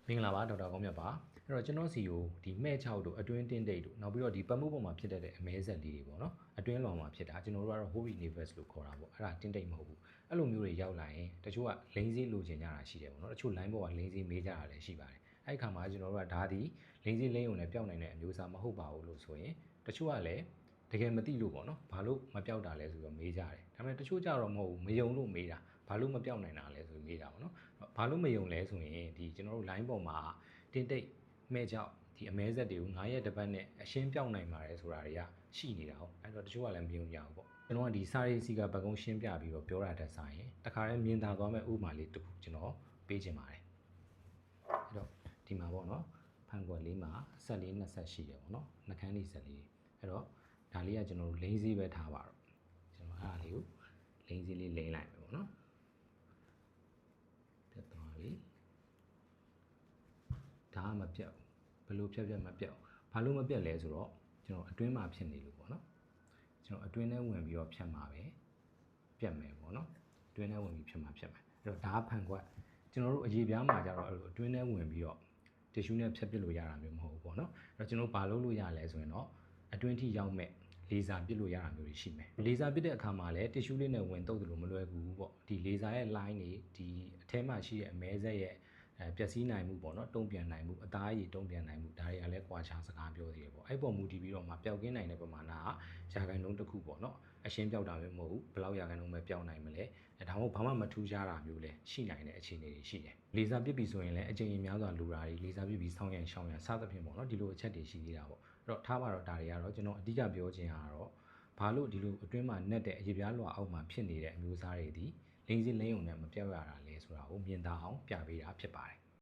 မင်္ဂလာပါဒေါက်တာကောင်းမြတ်ပါအဲ့တော့ကျွန်တော်စီကိုဒီမဲ့6တို့အတွင်းတင်းတိတ်တို့နောက်ပြီးတော့ဒီပတ်မှုပေါ်မှာဖြစ်တဲ့အမဲဆက်လေးတွေပေါ့နော်အတွင်းလောင်မှာဖြစ်တာကျွန်တော်တို့ကတော့ whole universe လို့ခေါ်တာပေါ့အဲ့ဒါတင်းတိတ်မဟုတ်ဘူးအဲ့လိုမျိုးတွေရောက်လာရင်တချို့ကလိန်စေးလိုချင်ကြတာရှိတယ်ပေါ့နော်တချို့ line ပေါ်ကလိန်စေးမေးကြတာလည်းရှိပါတယ်အဲ့ခါမှာကျွန်တော်တို့ကဒါဒီလိန်စေးလိန်ုံနဲ့ပျောက်နိုင်တဲ့အမျိုးအစားမဟုတ်ပါဘူးလို့ဆိုရင်တချို့ကလည်းတကယ်မသိလို့ပေါ့နော်ဘာလို့မပျောက်တာလဲဆိုတော့မေးကြတယ်ဒါပေမဲ့တချို့ကြတော့မဟုတ်ဘူးမယုံလို့မေးတာဘာလို့မပျောက်နိုင်တာလဲဆိုပြီးမေးတာပေါ့နော်ဘာလို့မယုံလဲဆိုရင်ဒီကျွန်တော်တို့ line ပေါ်မှာတင်းတိတ်မဲ့ကြောက်ဒီအမဲဆက်တွေကို9ရက်တစ်ပတ်နဲ့အရှင်းပြောင်းနိုင်ပါတယ်ဆိုတာတွေကရှိနေတာဟုတ်အဲ့တော့တချို့ကလည်းမယုံကြဘူးပေါ့ကျွန်တော်ကဒီစာရေးစီကဘက်ကုန်းရှင်းပြပြီးတော့ပြောတာတက်ဆိုင်ရင်တခါတည်းမြင်သာသွားမဲ့ဥပမာလေးတစ်ခုကျွန်တော်ပေးချင်ပါတယ်အဲ့တော့ဒီမှာပေါ့နော်ဖန်ကွက်လေးမှာဆက်လေး20ဆက်ရှိတယ်ပေါ့နော်နှကန်းလေးဆက်လေးအဲ့တော့ဒါလေးကကျွန်တော်တို့လိမ့်စေးပဲထားပါတော့ကျွန်တော်အားလေးကိုလိမ့်စေးလေးလိမ့်လိုက်မယ်ပေါ့နော်တက်သွားပြီဒါမှမပြတ်ဘယ်လိုဖြတ်မပြတ်ဘာလို့မပြတ်လဲဆိုတော့ကျွန်တော်အတွင်းမှာဖြစ်နေလို့ပေါ့နော်ကျွန်တော်အတွင်းထဲဝင်ပြီးတော့ဖြတ်မှာပဲပြတ်မယ်ပေါ့နော်အတွင်းထဲဝင်ပြီးဖြတ်မှာဖြစ်မယ်အဲ့တော့ဒါဖန်ခွက်ကျွန်တော်တို့အရေးပြားမှာကြတော့အဲ့လိုအတွင်းထဲဝင်ပြီးတော့တီရှူးနဲ့ဖြတ်ပစ်လို့ရတာမျိုးမဟုတ်ဘူးပေါ့နော်အဲ့တော့ကျွန်တော်ဘာလုပ်လို့ရလဲဆိုရင်တော့အတွင်းထိရောက်မဲ့လေဆာပစ်လို့ရတာမျိုးတွေရှိမယ်လေဆာပစ်တဲ့အခါမှာလည်းတီရှူးလေးနဲ့ဝင်တုပ်တယ်လို့မလွယ်ဘူးပေါ့ဒီလေဆာရဲ့ line တွေဒီအထဲမှာရှိတဲ့အမဲဆက်ရဲ့ပျက်စီးနိုင်မှုပေါ့နော်တုံ့ပြန်နိုင်မှုအသားရည်တုံ့ပြန်နိုင်မှုဒါတွေကလည်းကွာခြားစကားပြောသေးတယ်ပေါ့အဲ့ပေါ်မူတည်ပြီးတော့မှပျောက်ကင်းနိုင်တဲ့ပမာဏကရာခိုင်နှုန်းတစ်ခုပေါ့နော်အရှင်းပျောက်တာမျိုးမဟုတ်ဘူးဘယ်လောက်ရာခိုင်နှုန်းပဲပျောက်နိုင်မလဲဒါမှမဟုတ်ဘာမှမထူးခြားတာမျိုးလည်းရှိနိုင်တဲ့အခြေအနေတွေရှိတယ်လေဆာပစ်ပြီးဆိုရင်လည်းအချိန်ကြီးများစွာလူတာတွေလေဆာပစ်ပြီးဆောင်းရန်ရှောင်းရန်စသဖြင့်ပေါ့နော်ဒီလိုအချက်တွေရှိသေးတာပေါ့အဲ့တော့ထားပါတော့ဒါတွေကတော့ကျွန်တော်အဓိကပြောချင်တာကတော့ဘာလို့ဒီလိုအတွင်းမှာနှက်တဲ့အရေပြားလွှာအောက်မှာဖြစ်နေတဲ့အမျိုးအစားတွေဒီလိန်စင်းလိန်ုံနဲ့မပြောက်ရတာလဲဆိုတာကိုမြင်သာအောင်ပြပေးတာဖြစ်ပါတယ်